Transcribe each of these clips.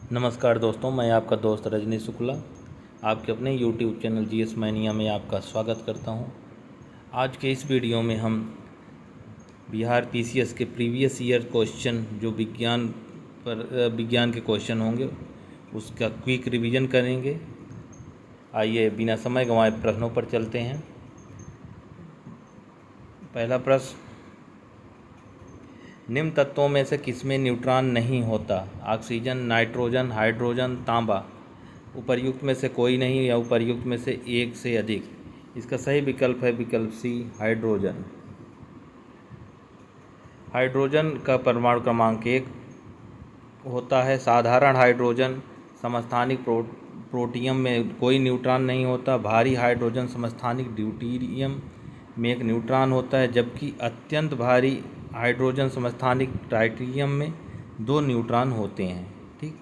नमस्कार दोस्तों, मैं आपका दोस्त रजनी शुक्ला आपके अपने यूट्यूब चैनल जीएस मैनिया में आपका स्वागत करता हूं। आज के इस वीडियो में हम बिहार पीसीएस के प्रीवियस ईयर क्वेश्चन जो विज्ञान के क्वेश्चन होंगे उसका क्विक रिवीजन करेंगे। आइए बिना समय गंवाए प्रश्नों पर चलते हैं। पहला प्रश्न, निम्न तत्वों में से किसमें न्यूट्रॉन नहीं होता? ऑक्सीजन, नाइट्रोजन, हाइड्रोजन, तांबा। उपर्युक्त में से कोई नहीं या उपर्युक्त में से एक से अधिक। इसका सही विकल्प है विकल्प सी, हाइड्रोजन। हाइड्रोजन का परमाणु क्रमांक 1 होता है। साधारण हाइड्रोजन समस्थानिक प्रोटियम में कोई न्यूट्रॉन नहीं होता। भारी हाइड्रोजन समस्थानिक ड्यूटेरियम में एक न्यूट्रॉन होता है, जबकि अत्यंत भारी हाइड्रोजन समस्थानिक ट्राइटिरियम में 2 न्यूट्रॉन होते हैं। ठीक,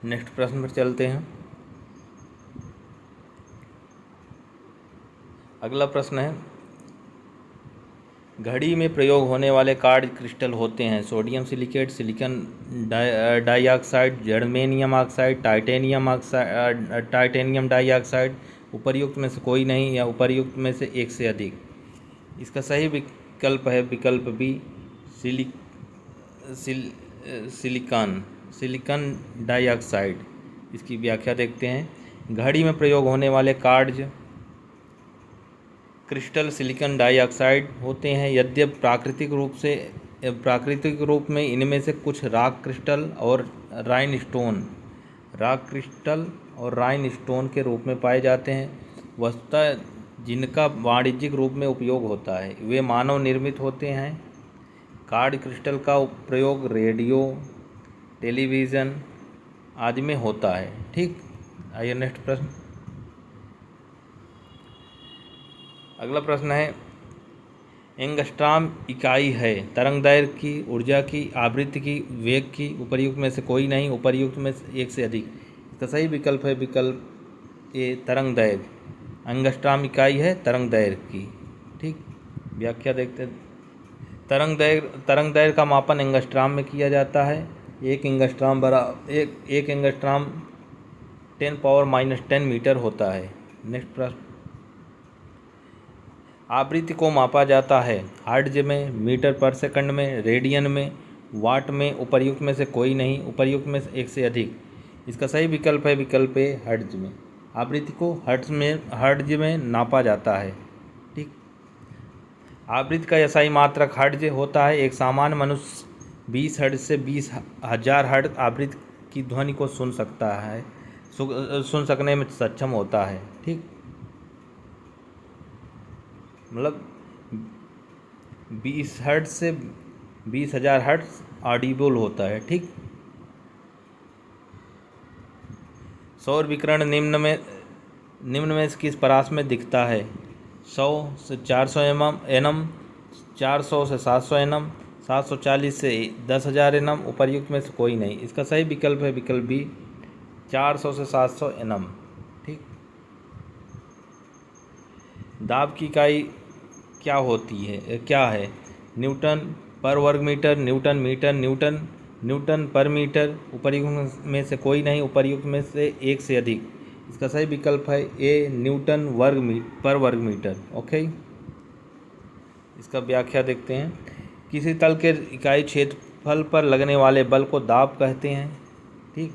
नेक्स्ट प्रश्न पर चलते हैं। अगला प्रश्न है, घड़ी में प्रयोग होने वाले कार्ड क्रिस्टल होते हैं sodium silicate, silicon dioxide, germanium oxide, titanium dioxide. उपर्युक्त में से कोई नहीं या उपर्युक्त में से एक से अधिक। इसका सही विकल्प है विकल्प बी, सिलिकॉन डाइऑक्साइड। इसकी व्याख्या देखते हैं। घड़ी में प्रयोग होने वाले कार्ड क्रिस्टल सिलिकॉन डाइऑक्साइड होते हैं। यद्यपि प्राकृतिक रूप में इनमें से कुछ रॉक क्रिस्टल और राइन स्टोन के रूप में पाए जाते हैं। वस्तुतः जिनका वाणिज्यिक रूप में उपयोग होता है वे मानव निर्मित होते हैं। कार्ड क्रिस्टल का प्रयोग रेडियो, टेलीविज़न आदि में होता है। ठीक, आइए नेक्स्ट प्रश्न। अगला प्रश्न है, एंगस्ट्रॉम इकाई है तरंगदैर्घ्य की, ऊर्जा की, आवृत्ति की, वेग की। उपर्युक्त में से कोई नहीं, उपर्युक्त में से एक से अधिक। इसका सही विकल्प है विकल्प ए, तरंगदैर्घ्य। एंगस्ट्रॉम इकाई है तरंगदैर्घ्य की। ठीक, व्याख्या देखते हैं। तरंगदैर्घ्य का मापन एंगस्ट्रॉम में किया जाता है। एक एंगस्ट्रॉम 10⁻⁻10 मीटर होता है। नेक्स्ट प्रश्न, आवृत्ति को मापा जाता है हर्ट्ज में, मीटर पर सेकंड में, रेडियन में, वाट में। उपर्युक्त में से कोई नहीं, उपर्युक्त में से एक से अधिक। इसका सही विकल्प है विकल्प ए, हर्ट्ज में। आवृत्ति को हर्ट्ज में नापा जाता है। ठीक, आवृत्ति का एसआई मात्रक हर्ट्ज होता है। एक सामान्य मनुष्य 20 हर्ट्ज से 20,000 हर्ट्ज आवृत्ति की ध्वनि को सुन सकने में सक्षम होता है। ठीक, मतलब 20 हर्ट्ज से 20,000 हर्ट्ज ऑडिबल होता है। ठीक, सौर विकिरण निम्न में से किस परास में दिखता है? 100 से 400 एनम, 400 से 700 एनम, 740 से 10,000 एनम। उपर्युक्त में से कोई नहीं। इसका सही विकल्प है विकल्प बी, 400 से 700 एनम। ठीक, दाब की इकाई क्या है? न्यूटन पर वर्ग मीटर, न्यूटन मीटर, न्यूटन पर मीटर। उपर्युक्त में से कोई नहीं, उपर्युक्त में से एक से अधिक। इसका सही विकल्प है ए, न्यूटन पर वर्ग मीटर। ओके, इसका व्याख्या देखते हैं। किसी तल के इकाई क्षेत्रफल पर लगने वाले बल को दाब कहते हैं। ठीक,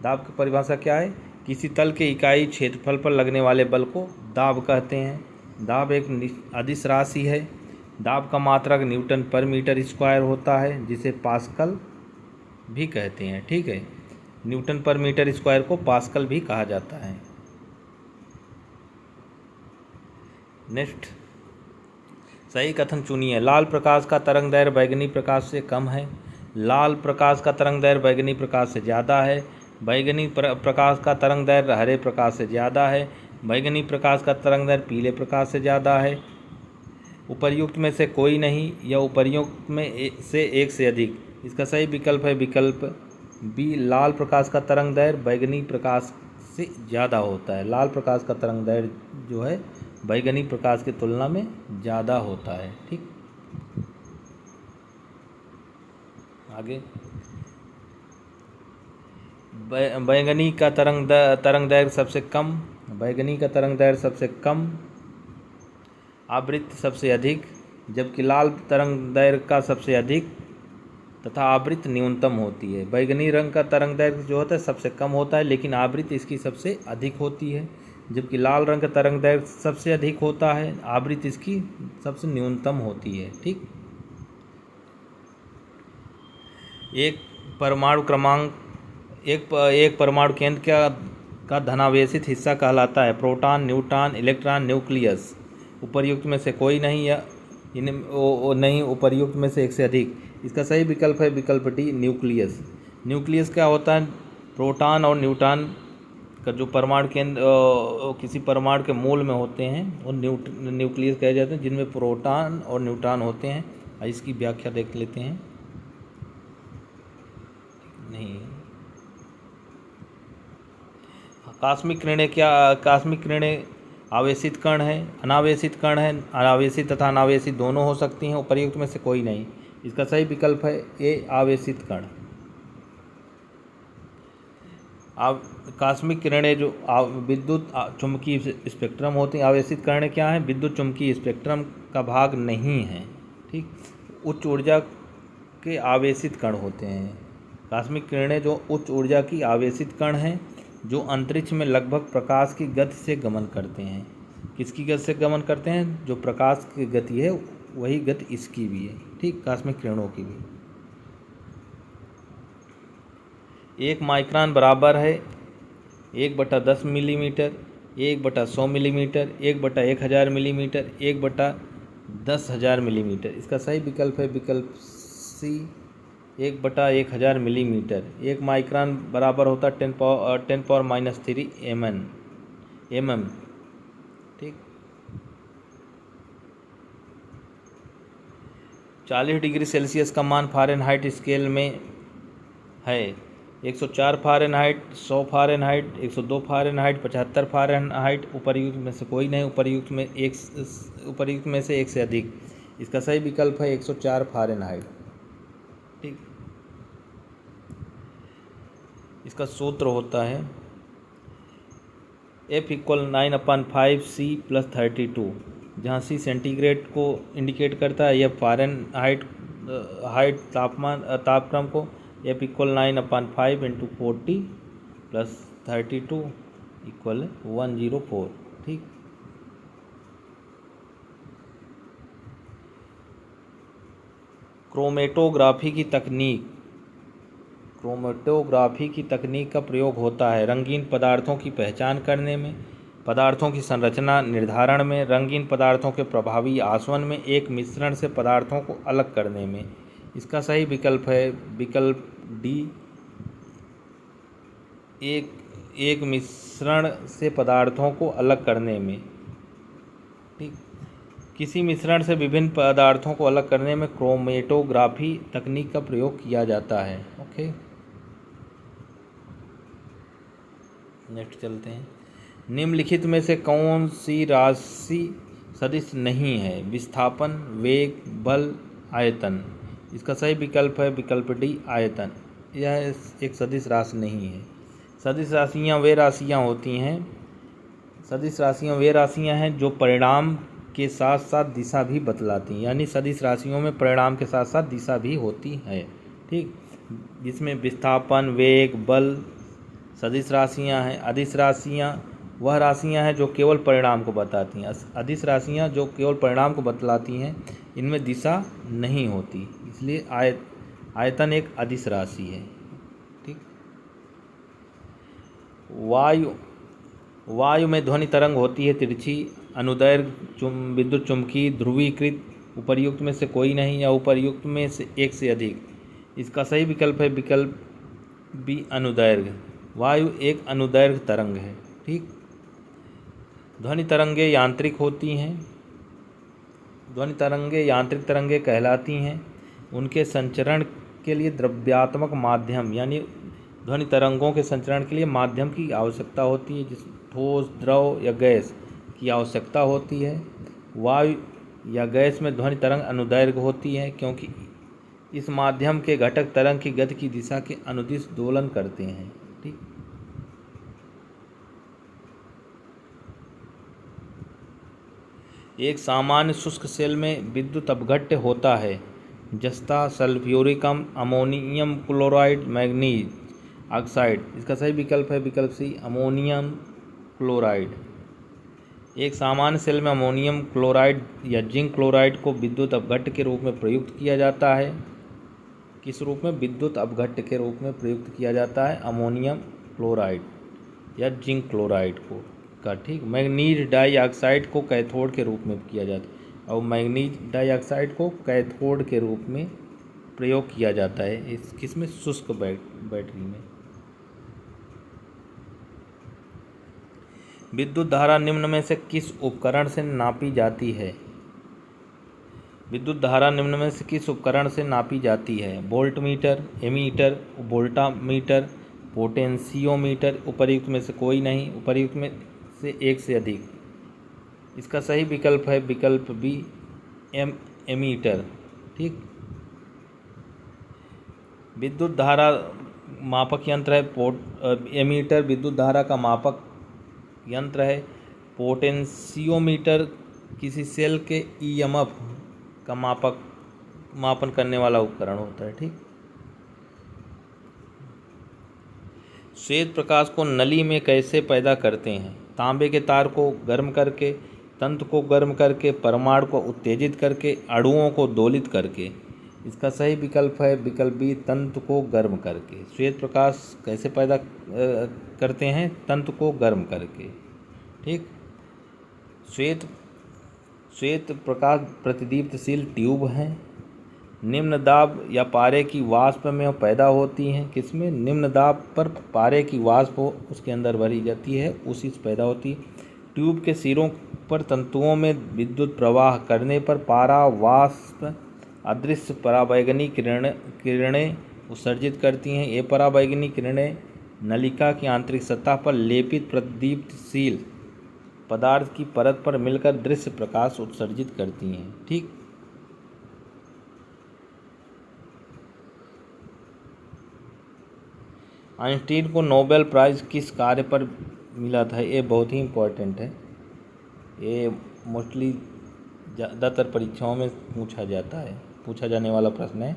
दाब की परिभाषा क्या है? किसी तल के इकाई क्षेत्रफल पर लगने वाले बल को दाब कहते हैं। दाब एक अदिश राशि है। दाब का मात्रक न्यूटन पर मीटर स्क्वायर होता है, जिसे पास्कल भी कहते हैं। ठीक है, न्यूटन पर मीटर स्क्वायर को पास्कल भी कहा जाता है। नेक्स्ट, सही कथन चुनिए। लाल प्रकाश का तरंगदैर्घ्य बैंगनी प्रकाश से कम है। लाल प्रकाश का तरंगदैर्घ्य बैंगनी प्रकाश से ज़्यादा है। बैंगनी प्रकाश का तरंगदैर्घ्य हरे प्रकाश से ज़्यादा है। बैंगनी प्रकाश का तरंगदैर्घ्य पीले प्रकाश से ज़्यादा है। उपर्युक्त में से कोई नहीं या उपर्युक्त में से एक से अधिक। इसका सही विकल्प है विकल्प बी, लाल प्रकाश का तरंगदैर्घ्य बैंगनी प्रकाश से ज़्यादा होता है। लाल प्रकाश का तरंगदैर्घ्य जो है बैंगनी प्रकाश की तुलना में ज़्यादा होता है। ठीक, आगे, बैंगनी का तरंग दैर्घ्य सबसे कम, बैंगनी का तरंग दैर्घ्य सबसे कम, आवृत्ति सबसे अधिक, जबकि लाल तरंग दैर्घ्य का सबसे अधिक तथा आवृत्ति न्यूनतम होती है। बैंगनी रंग का तरंग दैर्घ्य जो होता है सबसे कम होता है, लेकिन आवृत्ति इसकी सबसे अधिक होती है, जबकि लाल रंग का तरंग दैर्घ्य सबसे अधिक होता है, आवृत्ति इसकी सबसे न्यूनतम होती है। ठीक, एक परमाणु क्रमांक एक परमाणु केंद्र का धनावेशित हिस्सा कहलाता है प्रोटॉन, न्यूट्रॉन, इलेक्ट्रॉन, न्यूक्लियस। उपर्युक्त में से कोई नहीं या नहीं उपर्युक्त में से एक से अधिक। इसका सही विकल्प है विकल्प डी, न्यूक्लियस। न्यूक्लियस क्या होता है? प्रोटॉन और न्यूट्रॉन का जो परमाणु केंद्र किसी परमाणु के मूल में होते हैं वो न्यूक्लियस कहे जाते हैं, जिनमें प्रोटॉन और न्यूट्रॉन होते हैं। इसकी व्याख्या देख लेते हैं। नहीं, कास्मिक किरणें आवेशित कण है, अनावेशित कण है। अनावेशित तथा अनावेशित दोनों हो सकती हैं, उपर्युक्त में से कोई नहीं। इसका सही विकल्प है ए, आवेशित कण। कास्मिक किरणें जो विद्युत चुम्बकीय स्पेक्ट्रम होती हैं, आवेशित किरणें क्या हैं? विद्युत चुम्बकीय स्पेक्ट्रम का भाग नहीं है। ठीक, उच्च ऊर्जा के आवेशित कण होते हैं। कास्मिक किरणें जो उच्च ऊर्जा की आवेशित कण हैं, जो अंतरिक्ष में लगभग प्रकाश की गति से गमन करते हैं। किसकी गति से गमन करते हैं? जो प्रकाश की गति है वही गति इसकी भी है। ठीक, कास्मिक किरणों की भी। 1 माइक्रोन बराबर है 1/10 मिलीमीटर, 1/100 मिलीमीटर, 1/1000 मिलीमीटर, 1/10,000 मिलीमीटर। इसका सही विकल्प है विकल्प सी, 1/1000 मिलीमीटर। 1 माइक्रोन बराबर होता है 10⁻³ mm। ठीक, 40 डिग्री सेल्सियस का मान फ़ारेनहाइट स्केल में है 104 फ़ारेनहाइट, 100 फ़ारेनहाइट, 102 फ़ारेनहाइट, 75 फ़ारेनहाइट। उपर्युक्त में से कोई नहीं, उपर्युक्त में से एक से अधिक। इसका सही विकल्प है 104 फ़ारेनहाइट। ठीक, इसका सूत्र होता है F = 9/5 C + 32, जहाँ C सेंटीग्रेड को इंडिकेट करता है, यह फ़ारेनहाइट तापक्रम को। F = 9/5 × 40 + 32 = 104। ठीक, क्रोमेटोग्राफी की तकनीक का प्रयोग होता है रंगीन पदार्थों की पहचान करने में, पदार्थों की संरचना निर्धारण में, रंगीन पदार्थों के प्रभावी आसवन में, एक मिश्रण से पदार्थों को अलग करने में। इसका सही विकल्प है विकल्प डी, एक मिश्रण से पदार्थों को अलग करने में। ठीक, किसी मिश्रण से विभिन्न पदार्थों को अलग करने में क्रोमेटोग्राफी तकनीक का प्रयोग किया जाता है। ओके, नेक्स्ट चलते हैं। निम्नलिखित में से कौन सी राशि सदिश नहीं है? विस्थापन, वेग, बल, आयतन। इसका सही विकल्प है विकल्प डी, आयतन। यह एक सदिश राशि नहीं है। सदिश राशियाँ वे राशियाँ हैं जो परिणाम के साथ साथ दिशा भी बतलाती हैं। यानी सदिश राशियों में परिणाम के साथ साथ दिशा भी होती है। ठीक, जिसमें विस्थापन, वेग, बल सदिश राशियाँ हैं। अदिश राशियाँ वह राशियाँ हैं जो केवल परिणाम को बताती हैं। अदिश राशियाँ जो केवल परिणाम को बतलाती हैं, इनमें दिशा नहीं होती, इसलिए आयतन एक अदिश राशि है। ठीक, वायु में ध्वनि तरंग होती है तिरछी, अनुदैर्घ्य, विद्युत चुम्बकीय, ध्रुवीकृत। उपर्युक्त में से कोई नहीं या उपर्युक्त में से एक से अधिक। इसका सही विकल्प है विकल्प बी, अनुदैर्घ्य। वायु एक अनुदैर्घ्य तरंग है। ठीक, ध्वनि तरंगें यांत्रिक होती हैं। ध्वनि तरंगें यांत्रिक तरंगें कहलाती हैं। उनके संचरण के लिए द्रव्यात्मक माध्यम यानी ध्वनि तरंगों के संचरण के लिए माध्यम की आवश्यकता होती है, जिस ठोस, द्रव या गैस की आवश्यकता होती है। वायु या गैस में ध्वनि तरंग अनुदैर्घ्य होती है, क्योंकि इस माध्यम के घटक तरंग की गति की दिशा के अनुदिश दोलन करते हैं। ठीक, एक सामान्य शुष्क सेल में विद्युत अपघट्य होता है। जस्ता, sulphuricum, ammonium chloride, manganese oxide. इसका सही विकल्प है विकल्प सी, अमोनियम क्लोराइड। एक सामान्य सेल में अमोनियम क्लोराइड या जिंक क्लोराइड को विद्युत अपघट्य के रूप में प्रयुक्त किया जाता है। किस रूप में? विद्युत अपघट्य के रूप में प्रयुक्त किया जाता है अमोनियम क्लोराइड या जिंक क्लोराइड को का। ठीक, मैग्नीज डाइऑक्साइड को कैथोड के रूप में किया जाता है और मैग्नीज डाइऑक्साइड को कैथोड के रूप में प्रयोग किया जाता है इस किसमें? शुष्क बैटरी में। विद्युत धारा निम्न में से किस उपकरण से नापी जाती है? विद्युत धारा निम्न में से किस उपकरण से नापी जाती है? Voltmeter, ammeter, voltameter, potentiometer. उपर्युक्त में से कोई नहीं, उपर्युक्त में से एक से अधिक। इसका सही विकल्प है विकल्प बी, एमीटर। ठीक, विद्युत धारा मापक यंत्र है एमीटर विद्युत धारा का मापक यंत्र है। पोटेंशियोमीटर किसी सेल के ईएमएफ का मापन करने वाला उपकरण होता है। ठीक, श्वेत प्रकाश को नली में कैसे पैदा करते हैं? तांबे के तार को गर्म करके, तंतु को गर्म करके, परमाणु को उत्तेजित करके, अणुओं को दोलित करके। इसका सही विकल्प है विकल्प बी, तंतु को गर्म करके। श्वेत प्रकाश कैसे पैदा करते हैं? तंतु को गर्म करके। ठीक, श्वेत प्रकाश प्रतिदीप्तशील ट्यूब हैं। निम्न दाब या पारे की वाष्प में पैदा होती हैं। किसमें? निम्न दाब पर पारे की वाष्प उसके अंदर भरी जाती है, उसी से पैदा होती है। ट्यूब के सिरों पर तंतुओं में विद्युत प्रवाह करने पर पारा वाष्प अदृश्य पराबैंगनी किरणें उत्सर्जित करती हैं। ये पराबैंगनी किरणें नलिका की आंतरिक सतह पर लेपित प्रदीप्तशील पदार्थ की परत पर मिलकर दृश्य प्रकाश उत्सर्जित करती हैं। ठीक, आइंस्टीन को नोबेल प्राइज़ किस कार्य पर मिला था? ये बहुत ही इम्पोर्टेंट है, ये मोस्टली ज़्यादातर परीक्षाओं में पूछा जाने वाला प्रश्न है।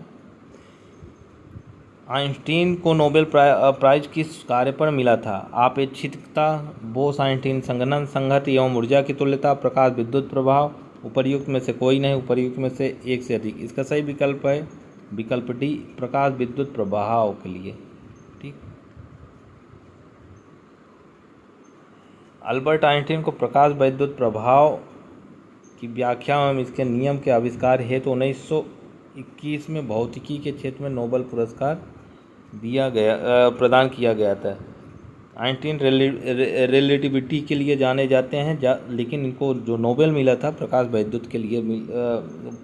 आइंस्टीन को नोबेल प्राइज़ किस कार्य पर मिला था? आपेक्षिकता, बोस-आइंस्टीन संघनन, संहति एवं ऊर्जा की तुल्यता, प्रकाश विद्युत प्रभाव। उपर्युक्त में से कोई नहीं, उपर्युक्त में से एक से अधिक। इसका सही विकल्प है विकल्प डी, प्रकाश विद्युत प्रभाव के लिए। ठीक, अल्बर्ट आइंस्टीन को प्रकाश विद्युत प्रभाव की व्याख्या एवं इसके नियम के आविष्कार हेतु 1921 में भौतिकी के क्षेत्र में नोबेल पुरस्कार प्रदान किया गया था। आइंस्टीन रिलेटिविटी के लिए जाने जाते हैं, लेकिन इनको जो नोबेल मिला था प्रकाश विद्युत के लिए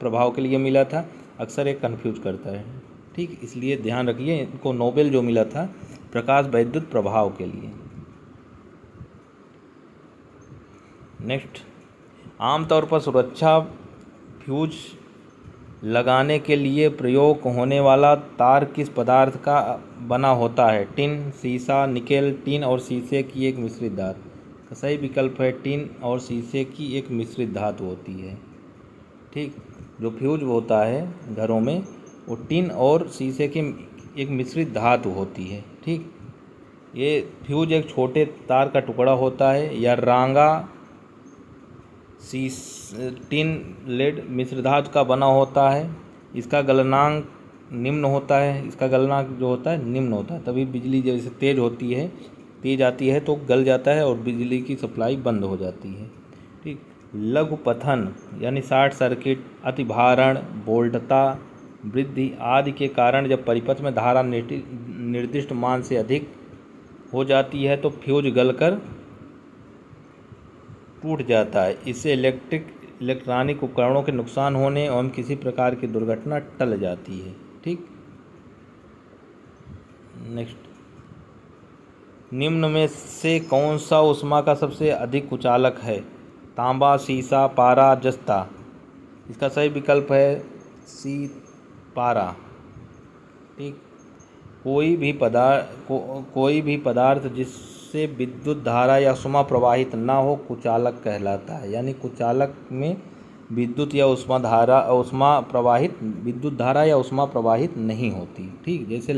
प्रभाव के लिए मिला था। अक्सर एक कन्फ्यूज करता है। ठीक, इसलिए ध्यान रखिए, इनको नोबेल जो मिला था प्रकाश विद्युत प्रभाव के लिए। नेक्स्ट, आमतौर पर सुरक्षा फ्यूज लगाने के लिए प्रयोग होने वाला तार किस पदार्थ का बना होता है? टिन, सीसा, निकेल, टिन और शीशे की एक मिश्रित धातु। सही विकल्प है टिन और शीशे की एक मिश्रित धातु होती है। ठीक, जो फ्यूज होता है घरों में वो टिन और शीशे की एक मिश्रित धातु होती है। ठीक, ये फ्यूज एक छोटे तार का टुकड़ा होता है या रांगा टिन लेड मिश्र धातु का बना होता है। इसका गलनांक निम्न होता है, इसका गलनांक जो होता है निम्न होता है, तभी बिजली जैसे तेज आती है तो गल जाता है और बिजली की सप्लाई बंद हो जाती है। ठीक, लघु पतन यानी शॉर्ट सर्किट, अतिभारण, वोल्टता वृद्धि आदि के कारण जब परिपथ में धारा निर्दिष्ट मान से अधिक हो जाती है तो फ्यूज गलकर टूट जाता है। इससे इलेक्ट्रॉनिक उपकरणों के नुकसान होने एवं किसी प्रकार की दुर्घटना टल जाती है। ठीक, नेक्स्ट, निम्न में से कौन सा ऊष्मा का सबसे अधिक कुचालक है? तांबा, सीसा, पारा, जस्ता। इसका सही विकल्प है सी, पारा। ठीक। कोई भी पदार्थ जिससे विद्युत धारा या ऊष्मा प्रवाहित ना हो कुचालक कहलाता है। यानी कुचालक में विद्युत धारा या ऊष्मा प्रवाहित नहीं होती। ठीक, जैसे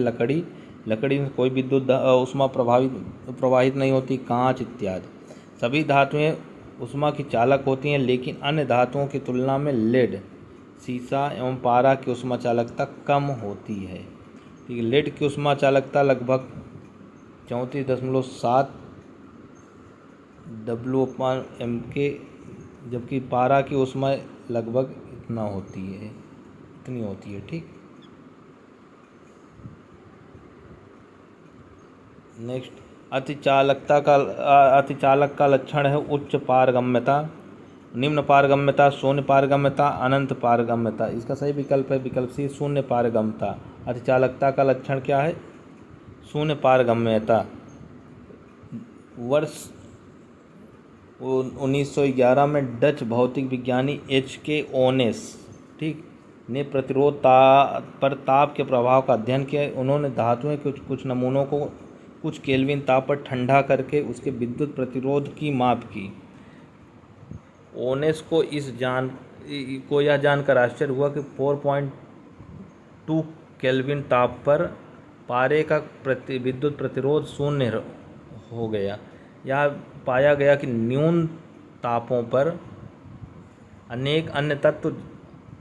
लकड़ी में कोई विद्युत ऊष्मा प्रवाहित नहीं होती, कांच इत्यादि। सभी धातुएं ऊष्मा की चालक होती हैं, लेकिन अन्य धातुओं की तुलना में लेड, सीसा एवं पारा की ऊष्मा चालकता कम होती है। ठीक है, लेड की ऊष्मा चालकता लगभग 34.7 W/MK, जबकि पारा की ऊष्मा लगभग इतनी होती है। ठीक, नेक्स्ट, अतिचालक का लक्षण है उच्च पारगम्यता, निम्न पारगम्यता, शून्य पारगम्यता, अनंत पारगम्यता। इसका सही विकल्प है विकल्प सी, शून्य पारगम्यता। अतिचालकता का लक्षण क्या है? शून्य पारगम्यता। वर्ष 1911 में डच भौतिक विज्ञानी H.K. ओनेस, ठीक, ने प्रतिरोध पर ताप के प्रभाव का अध्ययन किया। उन्होंने धातुओं के कुछ नमूनों को कुछ केल्विन ताप पर ठंडा करके उसके विद्युत प्रतिरोध की माप की। ओनेस को यह जानकर आश्चर्य हुआ कि 4.2 केल्विन ताप पर पारे का विद्युत प्रतिरोध शून्य हो गया। यह पाया गया कि न्यून तापों पर अनेक अन्य तत्व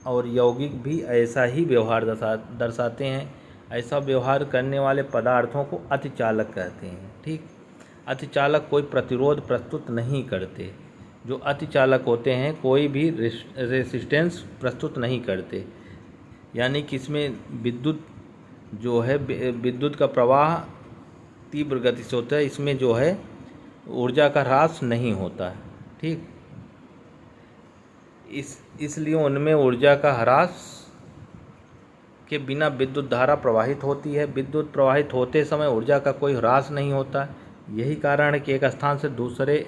और यौगिक भी ऐसा ही व्यवहार दर्शाते हैं। ऐसा व्यवहार करने वाले पदार्थों को अतिचालक कहते हैं। ठीक, अतिचालक कोई प्रतिरोध प्रस्तुत नहीं करते। जो अतिचालक होते हैं कोई भी रेसिस्टेंस प्रस्तुत नहीं करते। यानी कि इसमें विद्युत का प्रवाह तीव्र गति से होता है। इसमें जो है ऊर्जा का ह्रास नहीं होता है। ठीक, इसलिए उनमें ऊर्जा का ह्रास के बिना विद्युत धारा प्रवाहित होती है। विद्युत प्रवाहित होते समय ऊर्जा का कोई ह्रास नहीं होता। यही कारण है कि एक स्थान से दूसरे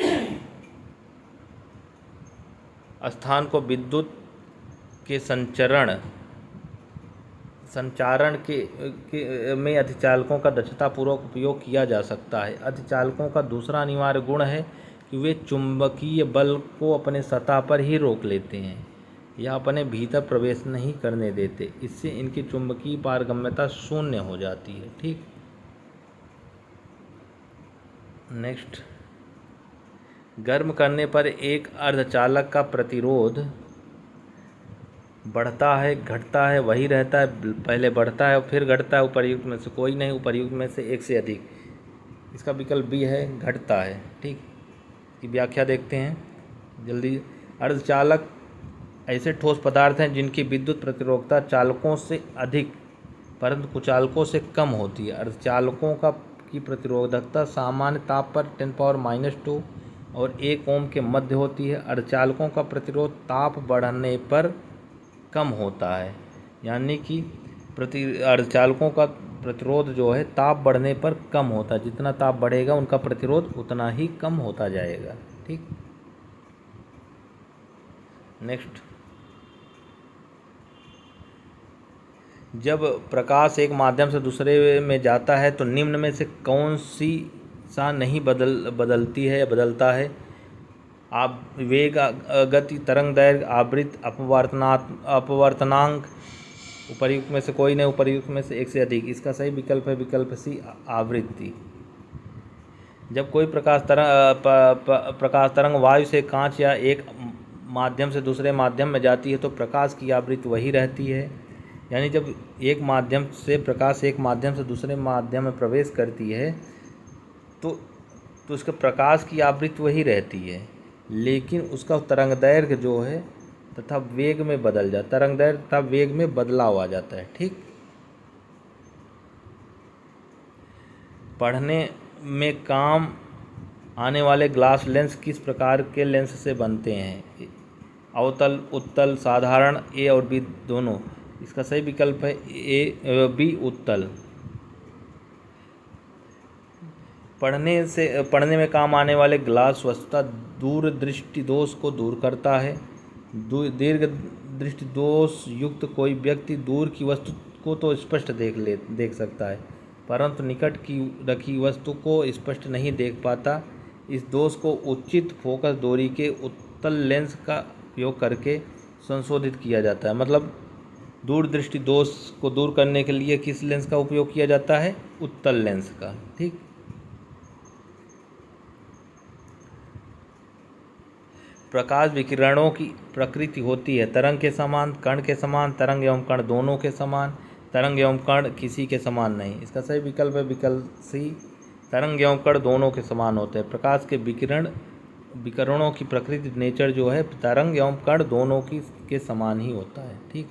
स्थान को विद्युत के संचारण में अतिचालकों का दक्षतापूर्वक उपयोग किया जा सकता है। अतिचालकों का दूसरा अनिवार्य गुण है कि वे चुंबकीय बल को अपने सतह पर ही रोक लेते हैं या अपने भीतर प्रवेश नहीं करने देते। इससे इनकी चुंबकीय पारगम्यता शून्य हो जाती है। ठीक, नेक्स्ट, गर्म करने पर एक अर्धचालक का प्रतिरोध बढ़ता है, घटता है, वही रहता है, पहले बढ़ता है फिर घटता है। उपर्युक्त में से कोई नहीं, उपर्युक्त में से एक से अधिक। इसका विकल्प बी है, घटता है। ठीक, की व्याख्या देखते हैं जल्दी। अर्धचालक ऐसे ठोस पदार्थ हैं जिनकी विद्युत प्रतिरोधकता चालकों से अधिक परंतु कुचालकों से कम होती है। अर्धचालकों की प्रतिरोधकता सामान्य ताप पर 10⁻² और 1 ओम के मध्य होती है। अर्धचालकों का प्रतिरोध ताप बढ़ने पर कम होता है। यानी कि अर्धचालकों का प्रतिरोध जो है ताप बढ़ने पर कम होता है। जितना ताप बढ़ेगा उनका प्रतिरोध उतना ही कम होता जाएगा। ठीक, नेक्स्ट, जब प्रकाश एक माध्यम से दूसरे में जाता है तो निम्न में से कौन सा नहीं बदलती है या बदलता है? आप वेग, गति, तरंग दैर्घ्य, आवृत्ति, अपवर्तनांक। उपर्युक्त में से कोई नहीं, उपर्युक्त में से एक से अधिक। इसका सही विकल्प है विकल्प सी, आवृत्ति। जब कोई प्रकाश तरंग वायु से कांच या एक माध्यम से दूसरे माध्यम में जाती है तो प्रकाश की आवृत्ति वही रहती है। यानी जब प्रकाश एक माध्यम से दूसरे माध्यम में प्रवेश करती है तो उसके प्रकाश की आवृत्ति वही रहती है, लेकिन उसका तरंगदैर्घ्य जो है तथा वेग में बदल जाता है। तरंगदैर्घ्य तथा वेग में बदलाव आ जाता है। ठीक, पढ़ने में काम आने वाले ग्लास लेंस किस प्रकार के लेंस से बनते हैं? अवतल, उत्तल, साधारण, ए और बी दोनों। इसका सही विकल्प है बी, उत्तल। पढ़ने में काम आने वाले ग्लास वस्तुतः दूरदृष्टि दोष को दूर करता है। दीर्घ दृष्टि दोष युक्त कोई व्यक्ति दूर की वस्तु को तो स्पष्ट देख सकता है, परंतु निकट की रखी वस्तु को स्पष्ट नहीं देख पाता। इस दोष को उचित फोकस दूरी के उत्तल लेंस का उपयोग करके संशोधित किया जाता है। मतलब दूरदृष्टि दोष को दूर करने के लिए किस लेंस का उपयोग किया जाता है? उत्तल लेंस का। ठीक। प्रकाश विकिरणों की प्रकृति होती है तरंग के समान, कण के समान, तरंग एवं कण दोनों के समान, तरंग एवं कण किसी के समान नहीं। इसका सही विकल्प है विकल्प सी, तरंग एवं कण दोनों के समान होते हैं। प्रकाश के विकिरणों की प्रकृति नेचर जो है तरंग एवं कण दोनों के समान ही होता है। ठीक।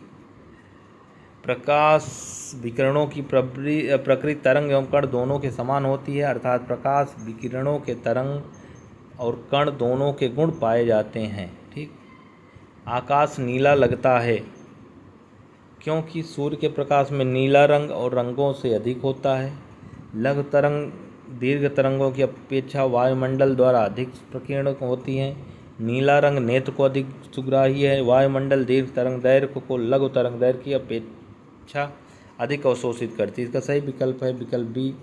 प्रकाश विकिरणों की प्रकृति तरंग एवं कण दोनों के समान होती है, अर्थात प्रकाश विकिरणों के तरंग और कण दोनों के गुण पाए जाते हैं। ठीक। आकाश नीला लगता है क्योंकि सूर्य के प्रकाश में नीला रंग और रंगों से अधिक होता है। लघु तरंग दीर्घ तरंगों की अपेक्षा वायुमंडल द्वारा अधिक प्रकीर्ण होती हैं। नीला रंग नेत्र को अधिक सुग्राही है। वायुमंडल दीर्घ तरंग दैर्घ्य को लघु तरंग दैर्घ्य की अपेक्षा अधिक अवशोषित करती है। इसका सही विकल्प है विकल्प बी,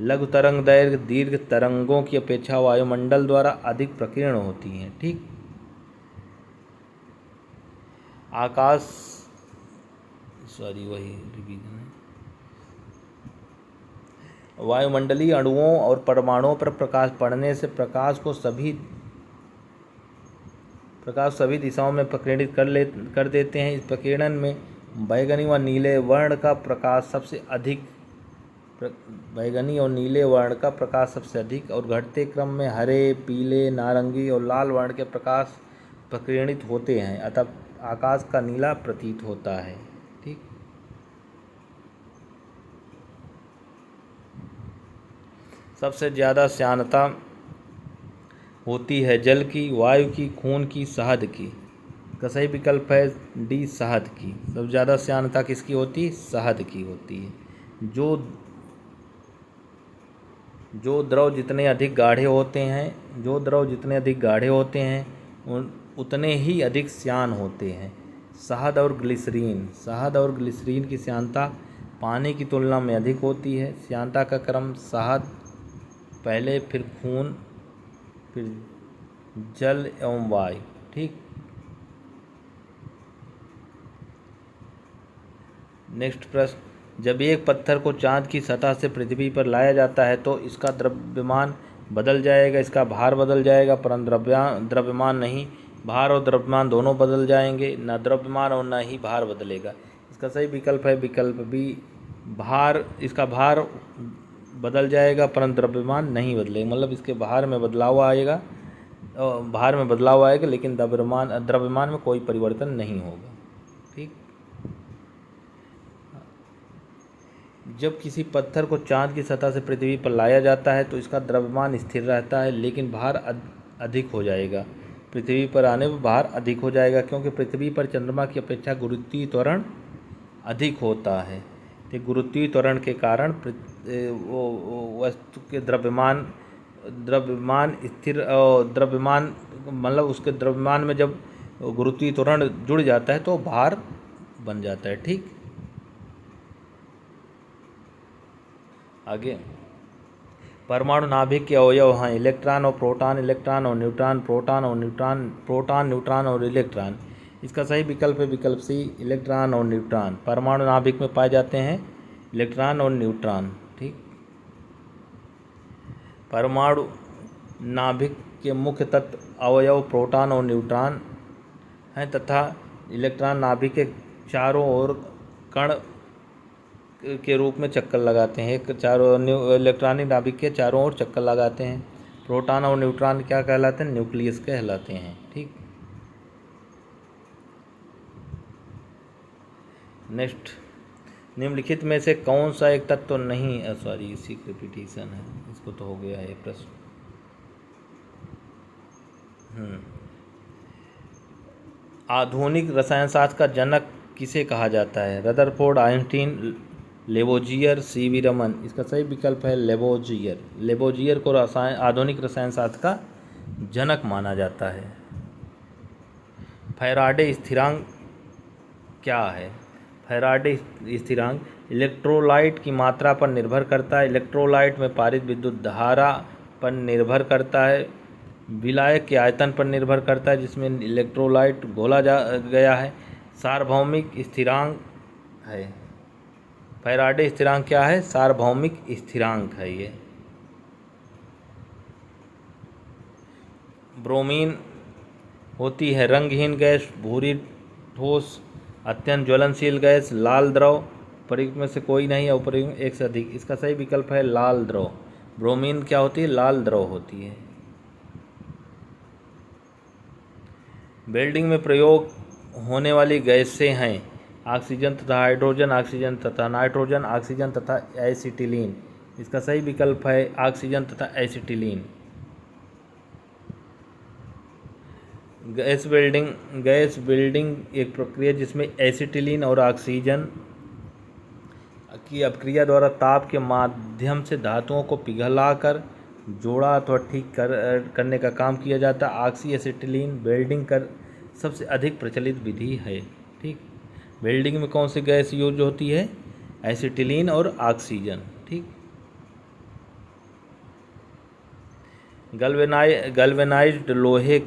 लघु तरंग दैर्घ्य दीर्घ तरंगों की अपेक्षा वायुमंडल द्वारा अधिक प्रकीर्ण होती हैं। ठीक। आकाश रिवीजन है। वायुमंडलीय अणुओं और परमाणुओं पर प्रकाश पड़ने से प्रकाश सभी दिशाओं में प्रकीर्णित कर देते हैं। इस प्रकीर्णन में बैगनी और नीले वर्ण का प्रकाश सबसे अधिक और घटते क्रम में हरे, पीले, नारंगी और लाल वर्ण के प्रकाश प्रकीर्णित होते हैं, अतः आकाश का नीला प्रतीत होता है। ठीक। सबसे ज़्यादा श्यानता होती है जल की, वायु की, खून की, शहद की। का सही विकल्प है डी, शहद की। सबसे ज़्यादा श्यानता किसकी होती है? शहद की होती है। जो द्रव जितने अधिक गाढ़े होते हैं उतने ही अधिक श्यान होते हैं। शहद और ग्लिसरीन की श्यानता पानी की तुलना में अधिक होती है। श्यानता का क्रम शहद पहले, फिर खून, फिर जल एवं वायु। ठीक। नेक्स्ट प्रश्न, जब एक पत्थर को चांद की सतह से पृथ्वी पर लाया जाता है तो इसका द्रव्यमान बदल जाएगा, इसका भार बदल जाएगा, परंतु द्रव्यमान नहीं। भार और द्रव्यमान दोनों बदल जाएंगे, न द्रव्यमान और न ही भार बदलेगा। इसका सही विकल्प है विकल्प बी, इसका भार बदल जाएगा परंतु द्रव्यमान नहीं बदलेगा। मतलब इसके भार में बदलाव आएगा लेकिन द्रव्यमान में कोई परिवर्तन नहीं होगा। ठीक। जब किसी पत्थर को चांद की सतह से पृथ्वी पर लाया जाता है तो इसका द्रव्यमान स्थिर रहता है लेकिन भार अधिक हो जाएगा। पृथ्वी पर आने पर भार अधिक हो जाएगा क्योंकि पृथ्वी पर चंद्रमा की अपेक्षा गुरुत्वीय त्वरण अधिक होता है। तो गुरुत्वीय त्वरण के कारण वस्तु के द्रव्यमान स्थिर, मतलब उसके द्रव्यमान में जब गुरुत्वीय त्वरण जुड़ जाता है तो भार बन जाता है। ठीक। आगे, परमाणु नाभिक के अवयव हैं इलेक्ट्रॉन और प्रोटॉन, इलेक्ट्रॉन और न्यूट्रॉन, प्रोटॉन और न्यूट्रॉन, प्रोटॉन, न्यूट्रॉन और इलेक्ट्रॉन। इसका सही विकल्प है विकल्प सी, इलेक्ट्रॉन और न्यूट्रॉन। परमाणु नाभिक में पाए जाते हैं इलेक्ट्रॉन और न्यूट्रॉन। ठीक। परमाणु नाभिक के मुख्य तत्व अवयव प्रोटॉन और न्यूट्रॉन हैं तथा इलेक्ट्रॉन नाभिक के चारों ओर कण के रूप में चक्कर लगाते हैं। इलेक्ट्रॉनिक नाभिक के चारों ओर चक्कर लगाते हैं। प्रोटॉन और न्यूट्रॉन क्या कहलाते हैं? न्यूक्लियस कहलाते हैं। ठीक। नेक्स्ट, निम्नलिखित में से कौन सा एक तत्व नहीं, इसी रिपीटिशन है, इसको तो हो गया है प्रश्न। आधुनिक रसायन शास्त्र का जनक किसे कहा जाता है? Rutherford, Einstein, Lavoisier, C V Raman. इसका सही विकल्प है लेबोजियर को आधुनिक रसायन शास्त्र का जनक माना जाता है। फैराडे स्थिरांक क्या है? फैराडे स्थिरांक इलेक्ट्रोलाइट की मात्रा पर निर्भर करता है। इलेक्ट्रोलाइट में पारित विद्युत धारा पर निर्भर करता है। विलायक के आयतन पर निर्भर करता है जिसमें इलेक्ट्रोलाइट घोला गया है। सार्वभौमिक स्थिरांक है। फैराडे स्थिरांक क्या है? सार्वभौमिक स्थिरांक है ये। ब्रोमीन होती है रंगहीन गैस, भूरी ठोस, अत्यंत ज्वलनशील गैस, लाल द्रव, प्रयुक्त में से कोई नहीं है, उपयुक्त में एक से अधिक। इसका सही विकल्प है लाल द्रव। ब्रोमीन क्या होती है? लाल द्रव होती है। वेल्डिंग में प्रयोग होने वाली गैसें हैं ऑक्सीजन तथा हाइड्रोजन, ऑक्सीजन तथा नाइट्रोजन, ऑक्सीजन तथा एसिटिलीन। इसका सही विकल्प है ऑक्सीजन तथा एसिटिलीन। गैस वेल्डिंग एक प्रक्रिया जिसमें एसिटिलीन और ऑक्सीजन की अपक्रिया द्वारा ताप के माध्यम से धातुओं को पिघलाकर जोड़ा अथवा ठीक करने का काम किया जाता है। ऑक्सी एसिटिलीन वेल्डिंग कर सबसे अधिक प्रचलित विधि है। ठीक, वेल्डिंग में कौन सी गैस यूज होती है? एसिटिलीन और ऑक्सीजन। ठीक, गैल्वेनाइज्ड लोहे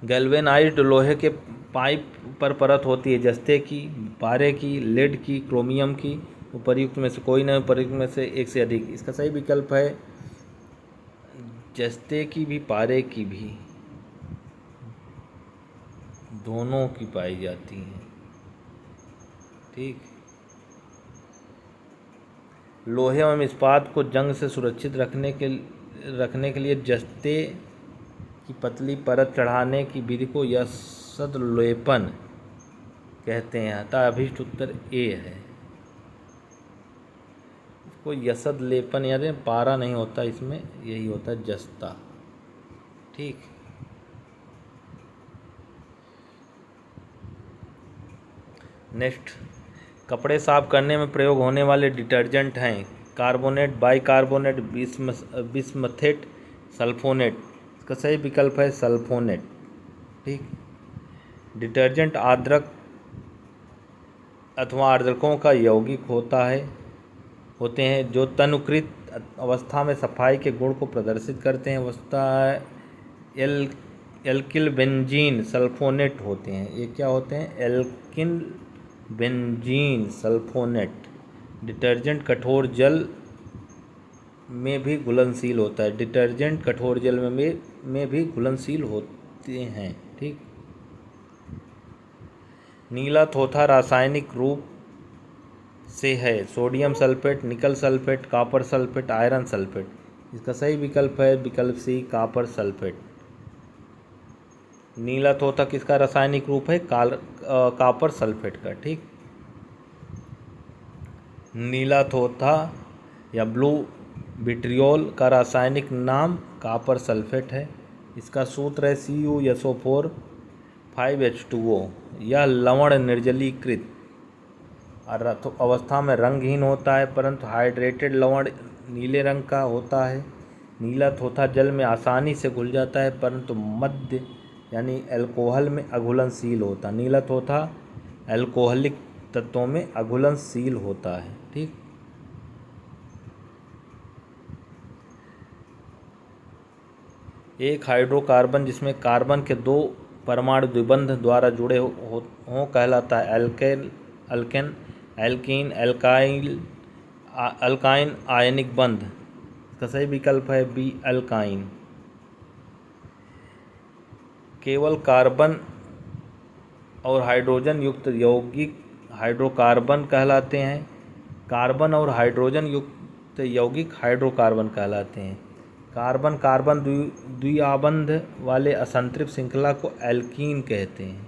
गैल्वेनाइज्ड लोहे के पाइप पर परत होती है जस्ते की, पारे की, लेड की, क्रोमियम की। उपर्युक्त में से कोई नहीं, उपर्युक्त में से एक से अधिक। इसका सही विकल्प है जस्ते की भी, पारे की भी, दोनों की पाई जाती हैं। ठीक, लोहे एवं इस्पात को जंग से सुरक्षित रखने के लिए जस्ते की पतली परत चढ़ाने की विधि को यशद लेपन कहते हैं। अतः अभीष्ट उत्तर ए है। इसको यशद लेपन यानी पारा नहीं होता, इसमें यही होता है जस्ता। ठीक, नेक्स्ट, कपड़े साफ करने में प्रयोग होने वाले डिटर्जेंट हैं कार्बोनेट, बाइकार्बोनेट, बिस्मथेट, सल्फोनेट। इसका सही विकल्प है सल्फोनेट। ठीक, डिटर्जेंट आर्द्रक अथवा आर्द्रकों का यौगिक होते हैं जो तनुकृत अवस्था में सफाई के गुण को प्रदर्शित करते हैं। वस्तुतः एल्किल बेंजीन सल्फोनेट होते हैं। ये क्या होते हैं? Alkyl benzene sulphonate. डिटर्जेंट कठोर जल में भी घुलनशील होता है। डिटर्जेंट कठोर जल में भी घुलनशील होते हैं। ठीक, नीला थोथा रासायनिक रूप से है सोडियम सल्फेट, निकल sulphate, copper sulphate, iron sulphate. इसका सही विकल्प है विकल्प सी, कॉपर सल्फेट। नीला थोथा किसका रासायनिक रूप है? कॉपर सल्फेट का। ठीक, नीला थोथा या ब्लू विट्रियोल का रासायनिक नाम कॉपर सल्फेट है। इसका सूत्र है CuSO4 5H2O। यह लवण निर्जलीकृत अवस्था में रंगहीन होता है परंतु हाइड्रेटेड लवण नीले रंग का होता है। नीला थोथा जल में आसानी से घुल जाता है परंतु मध्य यानी अल्कोहल में अघुलनशील होता है। नीला थोथा अल्कोहलिक तत्वों में अघुलनशील होता है। ठीक, एक हाइड्रोकार्बन जिसमें कार्बन के दो परमाणु द्विबंध द्वारा जुड़े हों कहलाता है अल्केन, एल्कीन, अल्काइन आयनिक बंध। इसका सही विकल्प है बी, अल्काइन। केवल कार्बन और हाइड्रोजन युक्त यौगिक हाइड्रोकार्बन कहलाते हैं। कार्बन और हाइड्रोजन युक्त यौगिक हाइड्रोकार्बन कहलाते हैं। कार्बन कार्बन द्विआबंध वाले असंतृप्त श्रृंखला को एल्कीन कहते हैं